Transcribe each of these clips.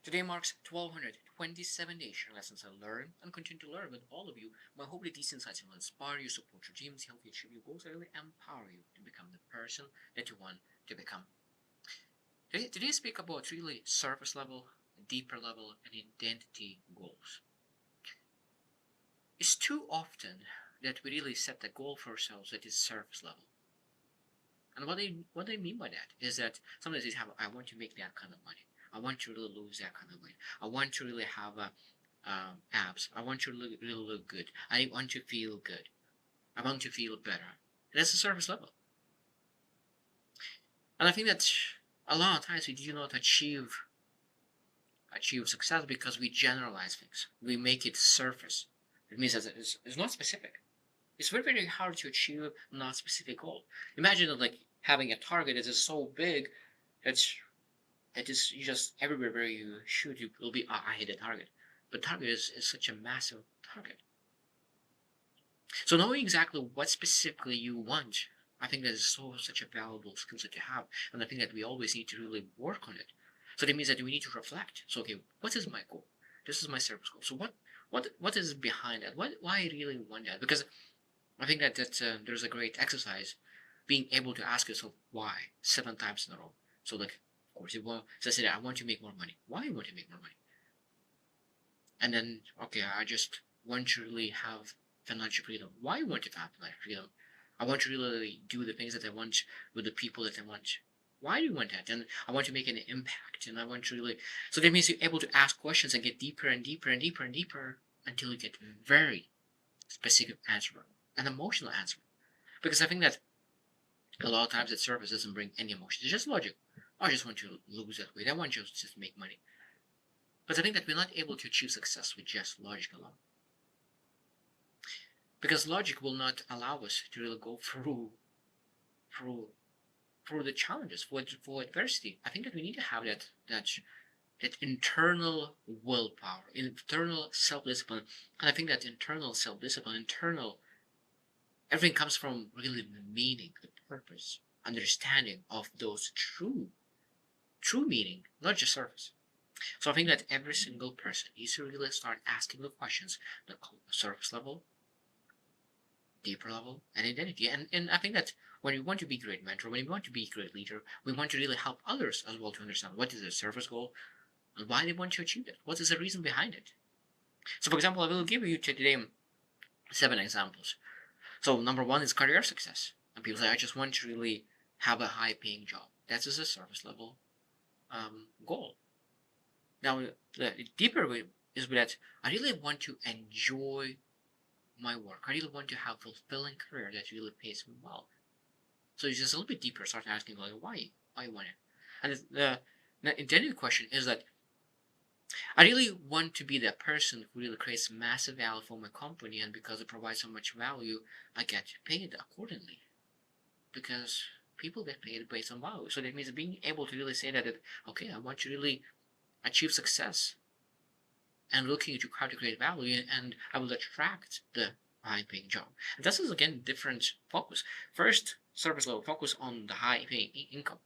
Today marks 1227 days sharing lessons I learn and continue to learn with all of you. My hope that these insights will inspire you, support your dreams, help you achieve your goals, and really empower you to become the person that you want to become. Today I speak about really surface level, deeper level, and identity goals. It's too often that we really set a goal for ourselves that is surface level. And what I mean by that is that sometimes you have I want to make that kind of money. I want to really lose that kind of weight. I want to really have abs. I want to really look good. I want to feel good. I want to feel better. That's the surface level. And I think that a lot of times we do not achieve success because we generalize things. We make it surface. It means that it's not specific. It's very, very hard to achieve not specific goal. Imagine that, like, having a target that is so big that it is you just everywhere where you shoot, you will be, I hit a target. But target is such a massive target. So knowing exactly what specifically you want, I think that is such a valuable skill set to have, and I think that we always need to really work on it. So that means that we need to reflect. So okay, what is my goal? This is my service goal. So what is behind that? Why I really want that? Because I think that there's a great exercise, being able to ask yourself why 7 times in a row. So like, of course, so I said I want to make more money. Why I want to make more money? And then okay, I just want to really have financial freedom. Why I want to have financial freedom? I want to really do the things that I want with the people that I want. Why do you want that? And I want to make an impact, and I want to really. So that means you're able to ask questions and get deeper and deeper and deeper and deeper until you get very specific answer, an emotional answer. Because I think that a lot of times that service doesn't bring any emotion. It's just logic. I just want to lose that weight. I want you to just make money. But I think that we're not able to achieve success with just logic alone. Because logic will not allow us to really go through through the challenges, for adversity. I think that we need to have that internal willpower, internal self-discipline. And I think that internal self-discipline, internal everything comes from really the meaning, the purpose, understanding of those true meaning, not just surface. So I think that every single person needs to really start asking the questions, the surface level, deeper level, and identity. And I think that when we want to be a great mentor, when we want to be a great leader, we want to really help others as well to understand what is their surface goal and why they want to achieve it. What is the reason behind it? So, for example, I will give you today 7 examples. So, number one is career success. And people say, I just want to really have a high paying job. That's just a surface level goal. Now, the deeper way is that I really want to enjoy my work. I really want to have a fulfilling career that really pays me well. So it's just a little bit deeper. Start asking like why you want it. And the intended question is that I really want to be that person who really creates massive value for my company, and because it provides so much value, I get paid accordingly. Because people get paid based on value. So that means being able to really say that okay, I want to really achieve success and looking at how to create value, and I will attract the high paying job. And this is again different focus. First, service level focus on the high paying income.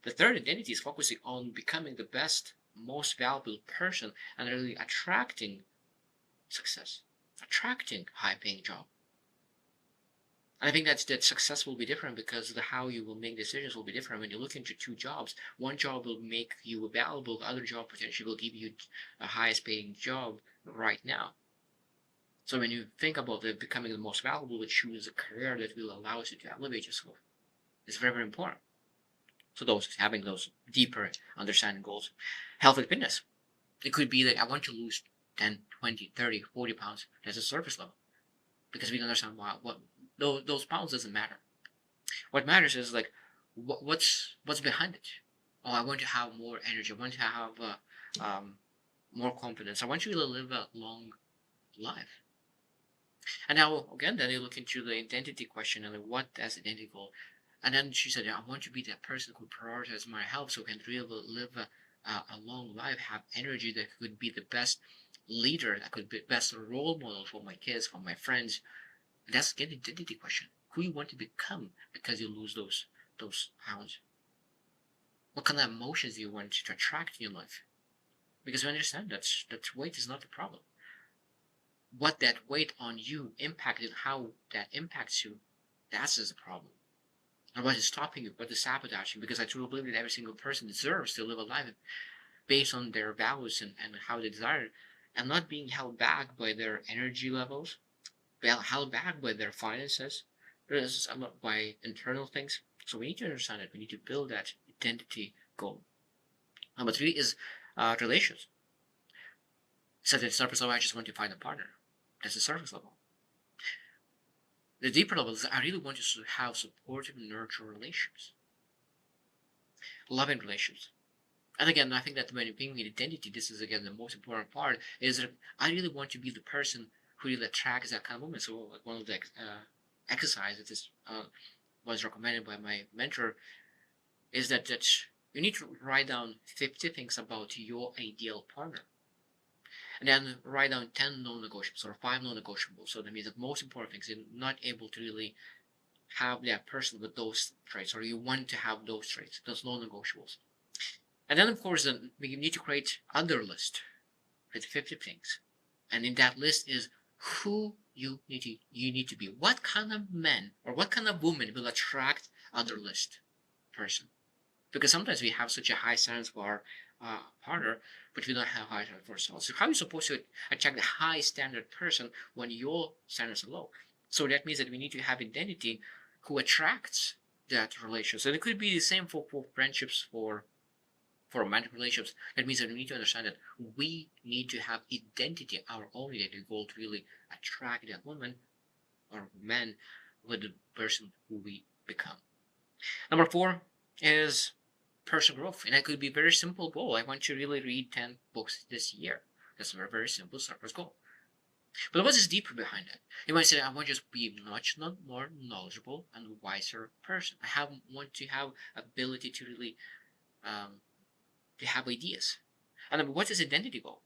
The third identity is focusing on becoming the best, most valuable person and really attracting success, attracting high paying job. And I think that success will be different because the how you will make decisions will be different. When you look into 2 jobs, one job will make you valuable, the other job potentially will give you a highest paying job right now. So when you think about it, becoming the most valuable, to choose a career that will allow you to elevate yourself. It's very, very important. So those having those deeper understanding goals. Health and fitness. It could be that I want to lose 10, 20, 30, 40 pounds. That's a surface level. Because we don't understand what those pounds doesn't matter. What matters is like what's behind it. Oh, I want to have more energy. I want to have more confidence. I want you to live a long life. And now again, then you look into the identity question and like, what does identity goal? And then she said, I want to be that person who prioritizes my health so I can really live a long life, have energy that could be the best leader, that could be the best role model for my kids, for my friends. And that's again the identity question. Who you want to become because you lose those pounds. What kind of emotions do you want to attract in your life? because we understand that weight is not the problem. What that weight on you impacted, how that impacts you, that's the problem. And what is stopping you, what is sabotaging? Because I truly believe that every single person deserves to live a life based on their values and how they desire it, and not being held back by their energy levels, held back by their finances, by internal things. So we need to understand that we need to build that identity goal. Number three is relations. So at the surface level, I just want to find a partner. That's the surface level. The deeper level is I really want to have supportive, nurture relationships, loving relationships. And again, I think that when you're being with identity, this is again the most important part. Is that I really want to be the person who really attracts that kind of woman. So like one of the exercises that is was recommended by my mentor is that you need to write down 50 things about your ideal partner, and then write down 10 non-negotiables or 5 non-negotiables. So that means the most important things you're not able to really have that person with those traits, or you want to have those traits, those non-negotiables. And then, of course, then we need to create other list with 50 things. And in that list is who you need to be. What kind of man or what kind of woman will attract other list person? Because sometimes we have such a high standards for our partner, but we don't have high standards for ourselves. So how are you supposed to attract a high standard person when your standards are low? So that means that we need to have identity who attracts that relationship. So it could be the same for friendships, for romantic relationships. That means that we need to understand that we need to have identity, our own identity goal to really attract that woman or man with the person who we become. Number four is personal growth. And that could be a very simple goal. I want to really read 10 books this year. That's a very, very simple surface goal. But what is deeper behind that? You might say, I want to just be much not more knowledgeable and wiser person. Want to have ability to really to have ideas. And what is identity goal?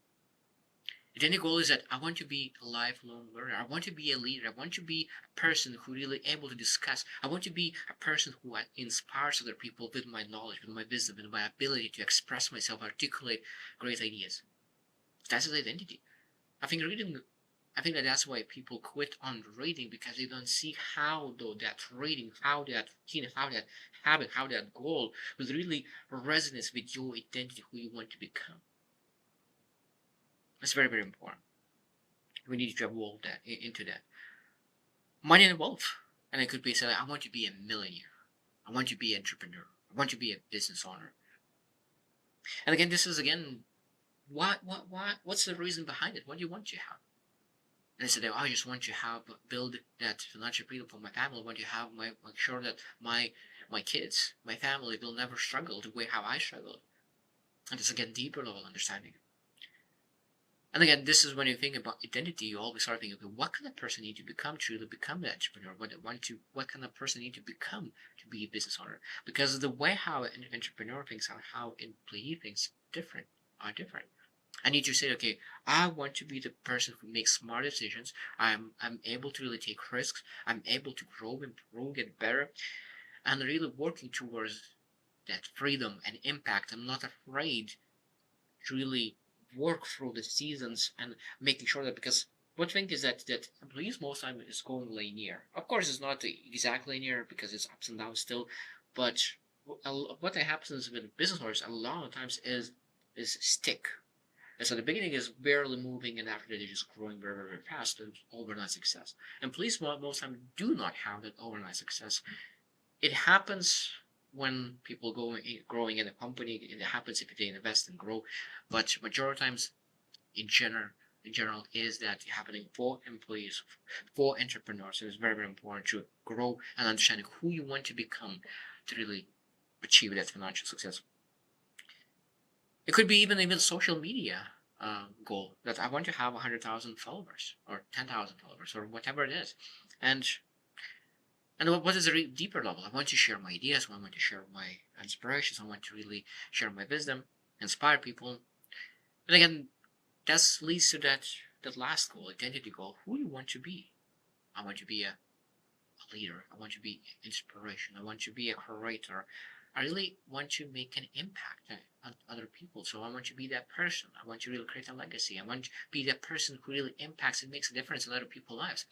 Identity goal is that I want to be a lifelong learner. I want to be a leader. I want to be a person who really able to discuss. I want to be a person who inspires other people with my knowledge, with my wisdom, with my ability to express myself, articulate great ideas. That's his identity. I think reading I think that that's why people quit on reading, because they don't see how though that reading, how that routine, how that habit, how that goal will really resonate with your identity, who you want to become. It's very, very important. We need to evolve that into that. Money and wealth. And it could be said, I want to be a millionaire. I want to be an entrepreneur. I want to be a business owner. And again, this is again, what's the reason behind it? What do you want to have? And I said, oh, I just want to have build that financial freedom for my family. I want to have make sure that my kids, my family will never struggle the way how I struggled. And it's again deeper level understanding. And again, this is when you think about identity, you always start thinking, okay, what kind of person need to become to really become an entrepreneur? What kind of person need to become to be a business owner? Because the way how an entrepreneur thinks and how an employee thinks are different. I need to say, okay, I want to be the person who makes smart decisions. I'm able to really take risks. I'm able to grow, improve, get better, and really working towards that freedom and impact. I'm not afraid to really work through the seasons and making sure that, because what thing is that employees most time is going linear. Of course, it's not exactly linear because it's ups and downs still, but what happens with business owners a lot of times is stick. And so the beginning is barely moving, and after that, they're just growing very, very fast and overnight success. And police most time do not have that overnight success. It happens when people growing in a company. It happens if they invest and grow, but majority of times, in general, is that happening for employees, for entrepreneurs. So it's very, very important to grow and understand who you want to become to really achieve that financial success. It could be even social media goal that I want to have 100,000 followers or 10,000 followers or whatever it is, and what is a deeper level? I want to share my ideas. I want to share my inspirations. I want to really share my wisdom, inspire people. And again, that leads to that last goal, identity goal. Who you want to be? I want to be a leader. I want to be inspiration. I want to be a creator. I really want to make an impact on other people. So I want to be that person. I want to really create a legacy. I want to be that person who really impacts and makes a difference in other people's lives.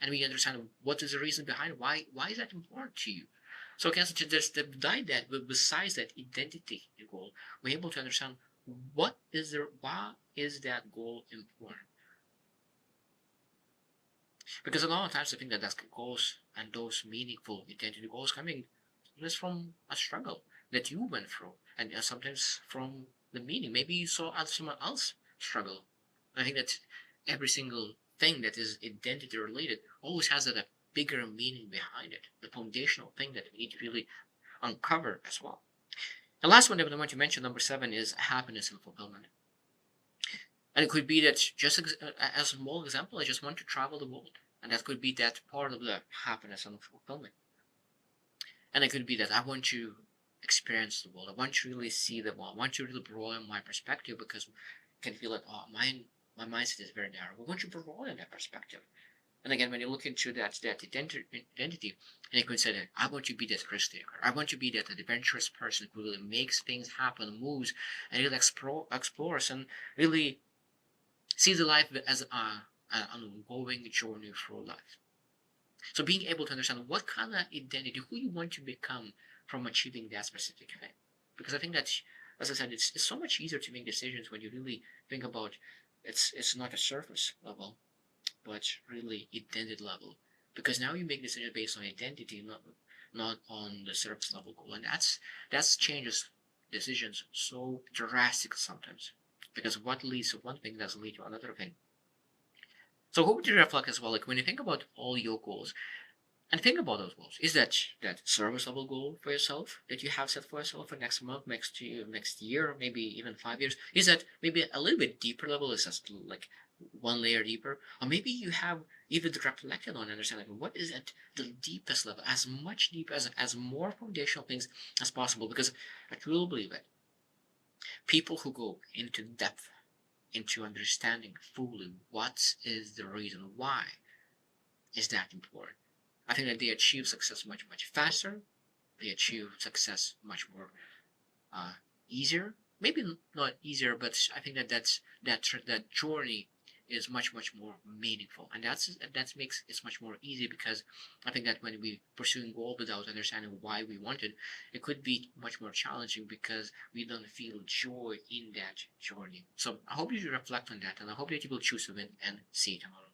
And we understand what is the reason behind it. Why is that important to you? So okay, so just divide that, but besides that identity goal, we're able to understand why is that goal important? Because a lot of times I think that that's goals and those meaningful identity goals coming just from a struggle that you went through, and sometimes from the meaning. Maybe you saw someone else struggle. I think that every single thing that is identity related always has a bigger meaning behind it, the foundational thing that we need to really uncover as well. The last one that I want to mention, number 7, is happiness and fulfillment. And it could be that just as a small example, I just want to travel the world. And that could be that part of the happiness and fulfillment. And it could be that I want to experience the world. I want to really see the world. I want to really broaden my perspective because I can feel like, oh, my mindset is very narrow. We want to broaden that perspective. And again, when you look into that identity, and you could say that I want to be that risk taker. I want to be that adventurous person who really makes things happen, moves, and really explores and really sees the life as an ongoing journey through life. So being able to understand what kind of identity, who you want to become from achieving that specific thing. Because I think that, as I said, it's so much easier to make decisions when you really think about it's not a surface level, but really identity level. Because now you make decisions based on identity, not on the surface level goal, and that's changes decisions so drastic sometimes. Because what leads to one thing doesn't lead to another thing. So what would you reflect as well? Like when you think about all your goals, and think about those goals. Is that service level goal for yourself that you have set for yourself for next month, next year, maybe even 5 years? Is that maybe a little bit deeper level? Is that like one layer deeper? Or maybe you have even reflected on understanding what is at the deepest level, as much deeper as more foundational things as possible. Because I truly believe it. People who go into depth, into understanding fully what is the reason why is that important. I think that they achieve success much, much faster. They achieve success much more uh, easier. Maybe not easier, but I think that that journey is much, much more meaningful, and that makes it much more easy because I think that when we pursuing goal without understanding why we want it, it could be much more challenging because we don't feel joy in that journey. So I hope you reflect on that, and I hope that you will choose to win and see it tomorrow.